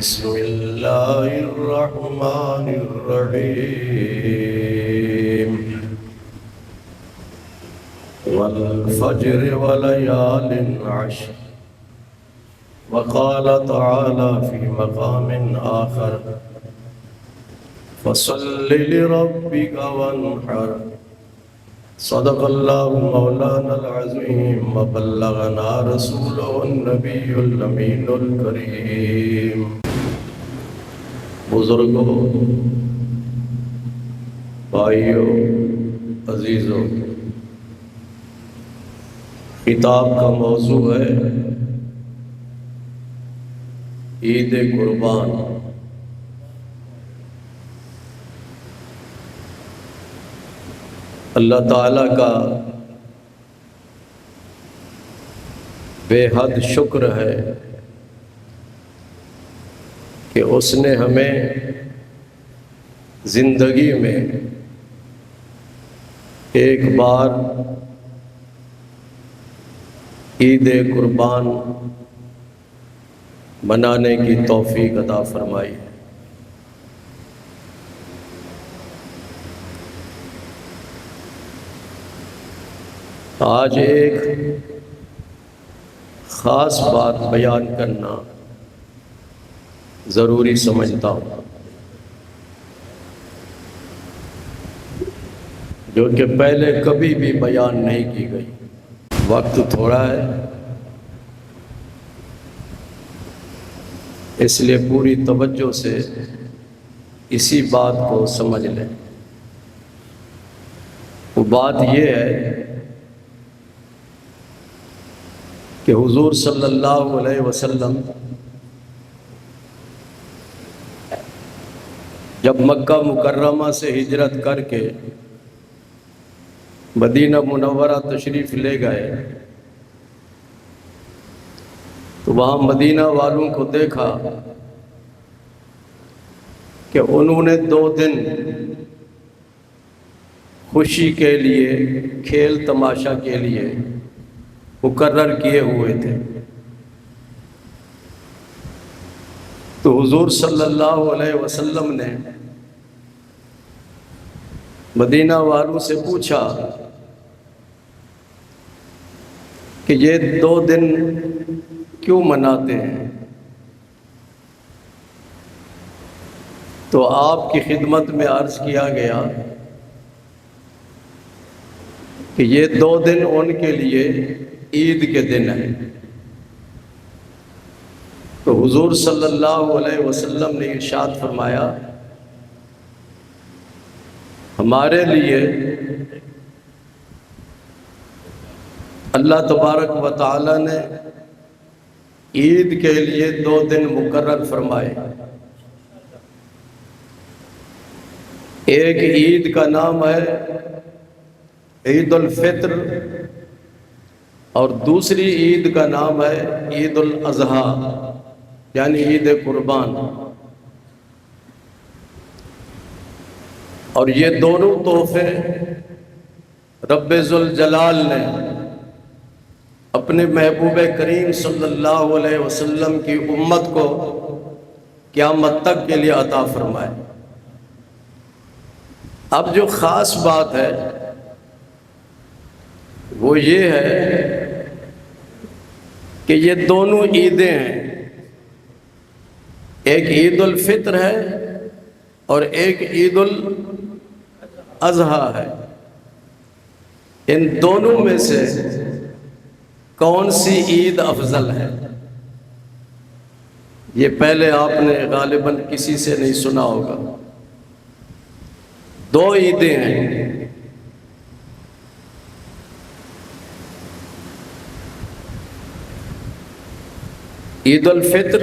بسم اللہ الرحمن الرحیم والفجر وليال عشر وقال تعالى في مقام آخر فصل لربك وانحر صدق اللہ مولانا العظیم وبلغنا رسوله النبی الامین الکریم۔ بزرگوں، بھائیوں، عزیزوں، خطاب کا موضوع ہے عید قربان۔ اللہ تعالیٰ کا بے حد شکر ہے کہ اس نے ہمیں زندگی میں ایک بار عید قربان منانے کی توفیق عطا فرمائی۔ آج ایک خاص بات بیان کرنا ضروری سمجھتا ہوں، جو کہ پہلے کبھی بھی بیان نہیں کی گئی۔ وقت تھوڑا ہے، اس لیے پوری توجہ سے اسی بات کو سمجھ لیں۔ وہ بات یہ ہے کہ حضور صلی اللہ علیہ وسلم جب مکہ مکرمہ سے ہجرت کر کے مدینہ منورہ تشریف لے گئے تو وہاں مدینہ والوں کو دیکھا کہ انہوں نے 2 دن خوشی کے لیے، کھیل تماشا کے لیے مقرر کیے ہوئے تھے۔ تو حضور صلی اللہ علیہ وسلم نے مدینہ والوں سے پوچھا کہ یہ 2 دن کیوں مناتے ہیں؟ تو آپ کی خدمت میں عرض کیا گیا کہ یہ 2 دن ان کے لیے عید کے دن ہے۔ تو حضور صلی اللہ علیہ وسلم نے ارشاد فرمایا، ہمارے لیے اللہ تبارک و تعالی نے عید کے لیے 2 دن مقرر فرمائے۔ ایک عید کا نام ہے عید الفطر اور دوسری عید کا نام ہے عید الاضحیٰ، یعنی عید قربان۔ اور یہ دونوں تحفے رب ذوالجلال نے اپنے محبوب کریم صلی اللہ علیہ وسلم کی امت کو قیامت تک کے لیے عطا فرمائے۔ اب جو خاص بات ہے وہ یہ ہے کہ یہ دونوں عیدیں ہیں، ایک عید الفطر ہے اور ایک عید الاضحیٰ ہے۔ ان دونوں میں سے کون سی عید افضل ہے؟ یہ پہلے آپ نے غالباً کسی سے نہیں سنا ہوگا۔ 2 عیدیں ہیں، عید الفطر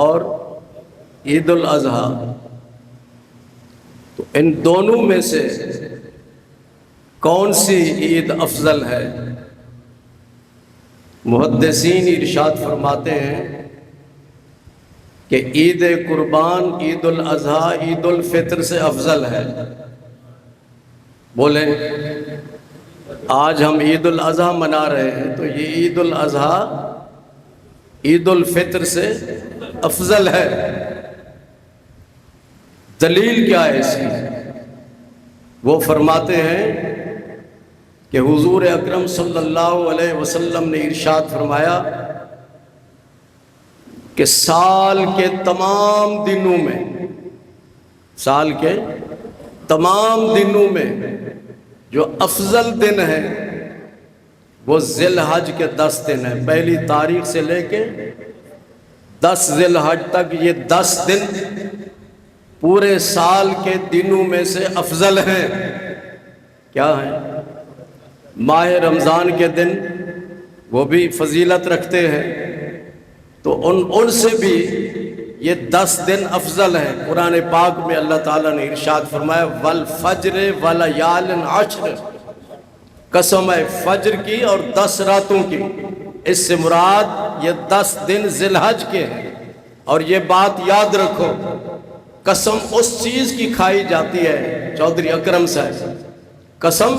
اور عید الاضحیٰ۔ تو ان دونوں میں سے کون سی عید افضل ہے؟ محدثین ارشاد فرماتے ہیں کہ عید قربان عید الاضحیٰ عید الفطر سے افضل ہے۔ بولیں، آج ہم عید الاضحیٰ منا رہے ہیں تو یہ عید الاضحیٰ عید الفطر سے افضل ہے۔ دلیل کیا ہے اس کی؟ وہ فرماتے ہیں کہ حضور اکرم صلی اللہ علیہ وسلم نے ارشاد فرمایا کہ سال کے تمام دنوں میں، سال کے تمام دنوں میں جو افضل دن ہے وہ ذی الحج کے 10 دن ہیں۔ پہلی تاریخ سے لے کے 10 ذی الحج تک، یہ 10 دن پورے سال کے دنوں میں سے افضل ہیں۔ کیا ہیں؟ ماہ رمضان کے دن وہ بھی فضیلت رکھتے ہیں، تو ان سے بھی یہ 10 دن افضل ہیں۔ قرآن پاک میں اللہ تعالیٰ نے ارشاد فرمایا والفجر ولیال عشر، قسم ہے فجر کی اور 10 راتوں کی۔ اس سے مراد یہ 10 دن ذی الحج کے ہیں۔ اور یہ بات یاد رکھو، قسم اس چیز کی کھائی جاتی ہے، چودھری اکرم صاحب، قسم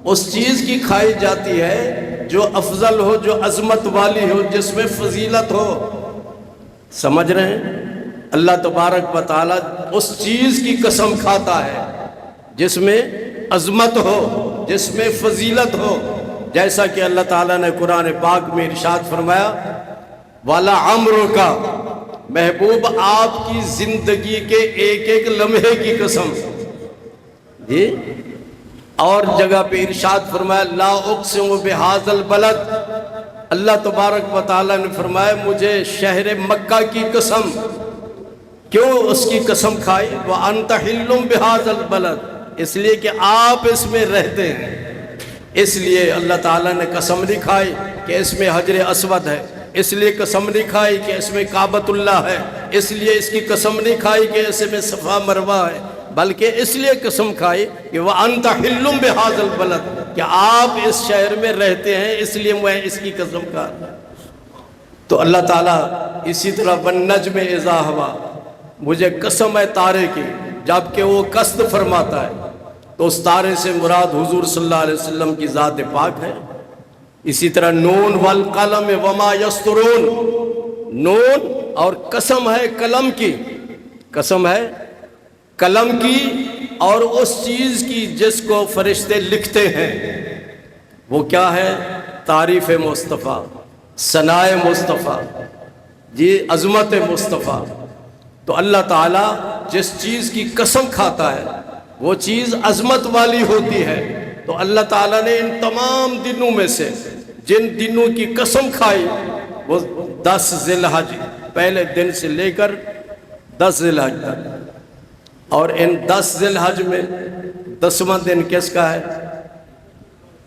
اس چیز کی کھائی جاتی ہے جو افضل ہو، جو عظمت والی ہو، جس میں فضیلت ہو۔ سمجھ رہے ہیں؟ اللہ تبارک و تعالیٰ اس چیز کی قسم کھاتا ہے جس میں عظمت ہو، جس میں فضیلت ہو، جیسا کہ اللہ تعالیٰ نے قرآن پاک میں ارشاد فرمایا والا عمرو کا، محبوب آپ کی زندگی کے ایک ایک لمحے کی قسم جی۔ اور جگہ پہ ارشاد فرمایا لا اقسم بہذا البلد، اللہ تبارک و تعالیٰ نے فرمایا مجھے شہر مکہ کی قسم۔ کیوں اس کی قسم کھائی؟ وَأَنْتَ حِلٌّ بِهَذَا الْبَلَدِ، اس لیے کہ آپ اس میں رہتے ہیں، اس لیے اللہ تعالیٰ نے قسم نہیں کھائی کہ اس میں حجر اسود ہے، اس لیے قسم نہیں کھائی کہ اس میں کعبۃ اللہ ہے، اس لیے اس کی قسم نہیں کھائی کہ اس میں صفا مروہ ہے، بلکہ اس لیے قسم کھائی کہ وَأَنْتَ حِلٌّ بِهَذَا الْبَلَدِ، کہ آپ اس شہر میں رہتے ہیں، اس لیے میں اس کی قسم کھا۔ تو اللہ تعالیٰ اسی طرح وَالنَّجْمِ إِذَا هَوَىٰ، مجھے قسم ہے تارے کی، جبکہ وہ قصد فرماتا ہے، تو اس تارے سے مراد حضور صلی اللہ علیہ وسلم کی ذات پاک ہے۔ اسی طرح نون والقلم وما یسطرون، نون اور قسم ہے قلم کی، قسم ہے قلم کی اور اس چیز کی جس کو فرشتے لکھتے ہیں، وہ کیا ہے؟ تعریف مصطفیٰ، ثناء مصطفیٰ جی، عظمت مصطفیٰ۔ تو اللہ تعالیٰ جس چیز کی قسم کھاتا ہے وہ چیز عظمت والی ہوتی ہے۔ تو اللہ تعالیٰ نے ان تمام دنوں میں سے جن دنوں کی قسم کھائی وہ 10 ذی الحج، پہلے دن سے لے کر 10 ذی الحج تک۔ اور ان 10 ذی الحج میں 10واں دن کس کا ہے؟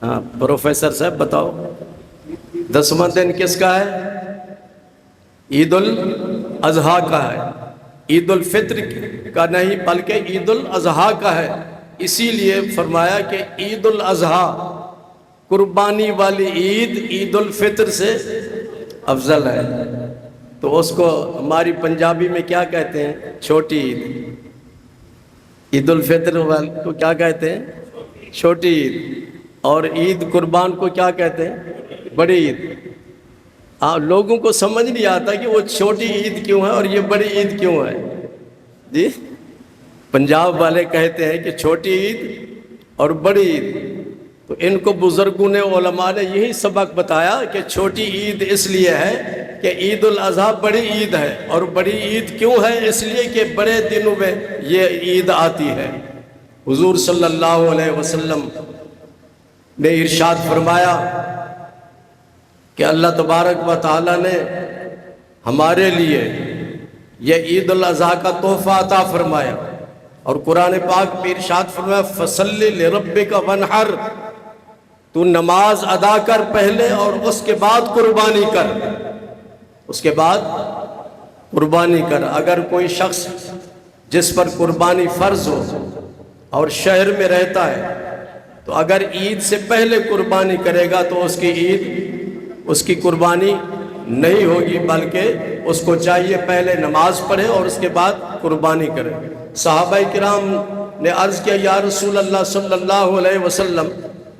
ہاں پروفیسر صاحب بتاؤ، 10واں دن کس کا ہے؟ عید الاضحیٰ کا ہے، عید الفطر کا نہیں بلکہ عید الاضحیٰ کا ہے۔ اسی لیے فرمایا کہ عید الاضحیٰ، قربانی والی عید، عید الفطر سے افضل ہے۔ تو اس کو ہماری پنجابی میں کیا کہتے ہیں؟ چھوٹی عید۔ عید الفطر کو کیا کہتے ہیں؟ چھوٹی عید۔ اور عید قربان کو کیا کہتے ہیں؟ بڑی عید۔ لوگوں کو سمجھ نہیں آتا کہ وہ چھوٹی عید کیوں ہے اور یہ بڑی عید کیوں ہے جی۔ پنجاب والے کہتے ہیں کہ چھوٹی عید اور بڑی عید، تو ان کو بزرگوں نے، علماء نے یہی سبق بتایا کہ چھوٹی عید اس لیے ہے کہ عید الاضحیٰ بڑی عید ہے، اور بڑی عید کیوں ہے؟ اس لیے کہ بڑے دنوں میں یہ عید آتی ہے۔ حضور صلی اللہ علیہ وسلم نے ارشاد فرمایا کہ اللہ تبارک و تعالیٰ نے ہمارے لیے یہ عید الاضحیٰ کا تحفہ عطا فرمایا، اور قرآن پاک میں ارشاد فرمایا فَصَلِّ لِرَبِّكَ وَانْحَرْ، تو نماز ادا کر پہلے اور اس کے بعد قربانی کر، اس کے بعد قربانی کر۔ اگر کوئی شخص جس پر قربانی فرض ہو اور شہر میں رہتا ہے تو اگر عید سے پہلے قربانی کرے گا تو اس کی عید، اس کی قربانی نہیں ہوگی، بلکہ اس کو چاہیے پہلے نماز پڑھے اور اس کے بعد قربانی کرے۔ صحابہ کرام نے عرض کیا یا رسول اللہ صلی اللہ علیہ وسلم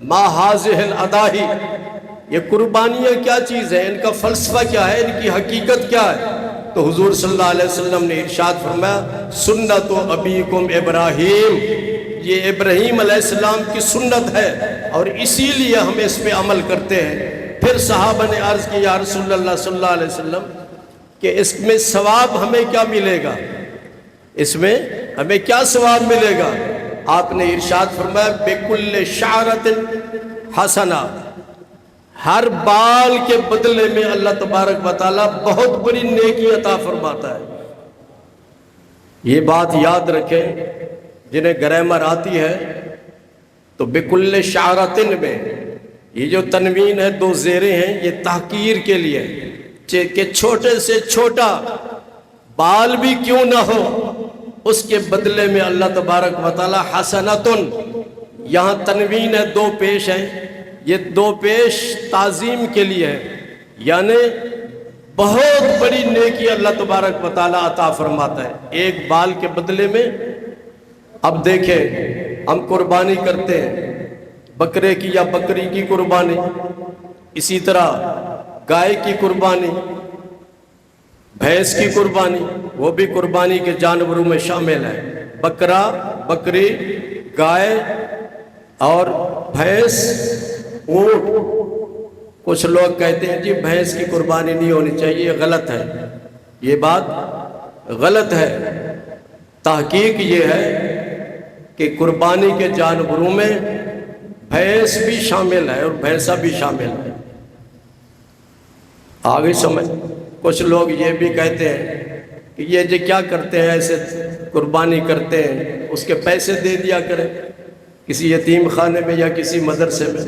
ما هذه الاضاحی، یہ قربانیاں کیا چیز ہے، ان کا فلسفہ کیا ہے، ان کی حقیقت کیا ہے؟ تو حضور صلی اللہ علیہ وسلم نے ارشاد فرمایا سنت ابیکم ابراہیم، یہ ابراہیم علیہ السلام کی سنت ہے اور اسی لیے ہم اس پہ عمل کرتے ہیں۔ پھر صحابہ نے عرض کی یا رسول اللہ صلی اللہ علیہ وسلم کہ اس میں ثواب ہمیں کیا ملے گا، اس میں ہمیں کیا ثواب ملے گا؟ آپ نے ارشاد فرمایا بِكُلِّ شَعْرَةٍ حَسَنَةٍ، ہر بال کے بدلے میں اللہ تبارک و تعالیٰ بہت بڑی نیکی عطا فرماتا ہے۔ یہ بات یاد رکھیں، جنہیں گرامر آتی ہے تو بِكُلِّ شَعْرَةٍ میں یہ جو تنوین ہے دو زیریں ہیں، یہ تحقیر کے لیے کہ چھوٹے سے چھوٹا بال بھی کیوں نہ ہو اس کے بدلے میں اللہ تبارک و تعالی حسنتن، یہاں تنوین ہے دو پیش ہیں، یہ دو پیش تعظیم کے لیے ہے، یعنی بہت بڑی نیکی اللہ تبارک و تعالی عطا فرماتا ہے ایک بال کے بدلے میں۔ اب دیکھیں ہم قربانی کرتے ہیں بکرے کی یا بکری کی قربانی، اسی طرح گائے کی قربانی، بھینس کی قربانی، وہ بھی قربانی کے جانوروں میں شامل ہے۔ بکرا، بکری، گائے اور بھینس، اونٹ۔ کچھ لوگ کہتے ہیں جی بھینس کی قربانی نہیں ہونی چاہیے، یہ غلط ہے، یہ بات غلط ہے۔ تحقیق یہ ہے کہ قربانی کے جانوروں میں بھینس بھی شامل ہے اور بھینسا بھی شامل ہے۔ آگے سمجھ، کچھ لوگ یہ بھی کہتے ہیں کہ یہ جو کیا کرتے ہیں ایسے قربانی کرتے ہیں، اس کے پیسے دے دیا کریں کسی یتیم خانے میں یا کسی مدرسے میں۔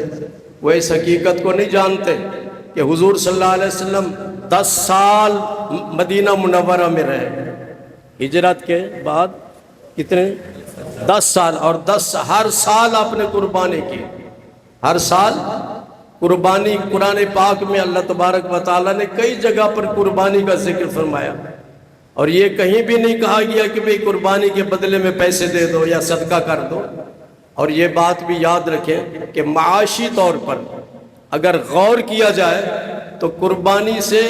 وہ اس حقیقت کو نہیں جانتے کہ حضور صلی اللہ علیہ وسلم 10 سال مدینہ منورہ میں رہے، ہجرت کے بعد کتنے 10 سال، اور ہر سال آپ نے قربانی کی، ہر سال قربانی۔ قرآن پاک میں اللہ تبارک و تعالیٰ نے کئی جگہ پر قربانی کا ذکر فرمایا، اور یہ کہیں بھی نہیں کہا گیا کہ بھئی قربانی کے بدلے میں پیسے دے دو یا صدقہ کر دو۔ اور یہ بات بھی یاد رکھیں کہ معاشی طور پر اگر غور کیا جائے تو قربانی سے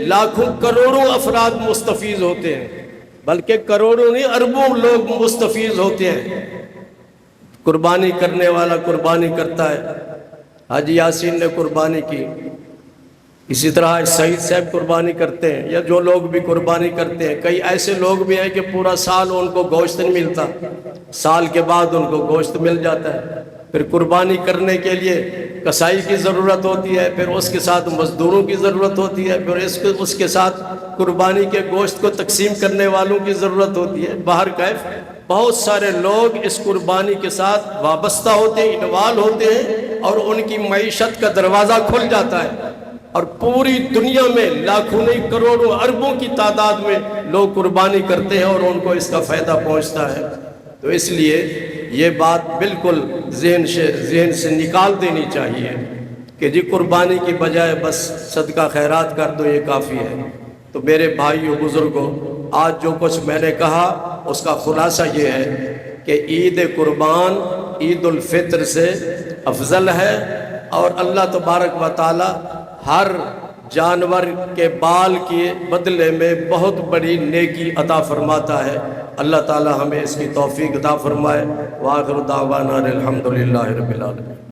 لاکھوں کروڑوں افراد مستفیض ہوتے ہیں، بلکہ کروڑوں نہیں اربوں لوگ مستفیض ہوتے ہیں۔ قربانی کرنے والا قربانی کرتا ہے، حاجی یاسین نے قربانی کی، اسی طرح سعید صاحب قربانی کرتے ہیں، یا جو لوگ بھی قربانی کرتے ہیں۔ کئی ایسے لوگ بھی ہیں کہ پورا سال ان کو گوشت نہیں ملتا، سال کے بعد ان کو گوشت مل جاتا ہے۔ پھر قربانی کرنے کے لیے کسائی کی ضرورت ہوتی ہے، پھر اس کے ساتھ مزدوروں کی ضرورت ہوتی ہے، پھر اس کے ساتھ قربانی کے گوشت کو تقسیم کرنے والوں کی ضرورت ہوتی ہے۔ باہر کیف بہت سارے لوگ اس قربانی کے ساتھ وابستہ ہوتے ہیں، انوالو ہوتے ہیں، اور ان کی معیشت کا دروازہ کھل جاتا ہے، اور پوری دنیا میں لاکھوں نہیں کروڑوں اربوں کی تعداد میں لوگ قربانی کرتے ہیں اور ان کو اس کا فائدہ پہنچتا ہے۔ تو اس لیے یہ بات بالکل ذہن سے نکال دینی چاہیے کہ جی قربانی کی بجائے بس صدقہ خیرات کر دو، یہ کافی ہے۔ تو میرے بھائیو بزرگوں، آج جو کچھ میں نے کہا اس کا خلاصہ یہ ہے کہ عید قربان عید الفطر سے افضل ہے، اور اللہ تبارک و تعالی ہر جانور کے بال کے بدلے میں بہت بڑی نیکی عطا فرماتا ہے۔ اللہ تعالی ہمیں اس کی توفیق عطا فرمائے۔ وآخر دعوانا الحمدللہ رب العالمین۔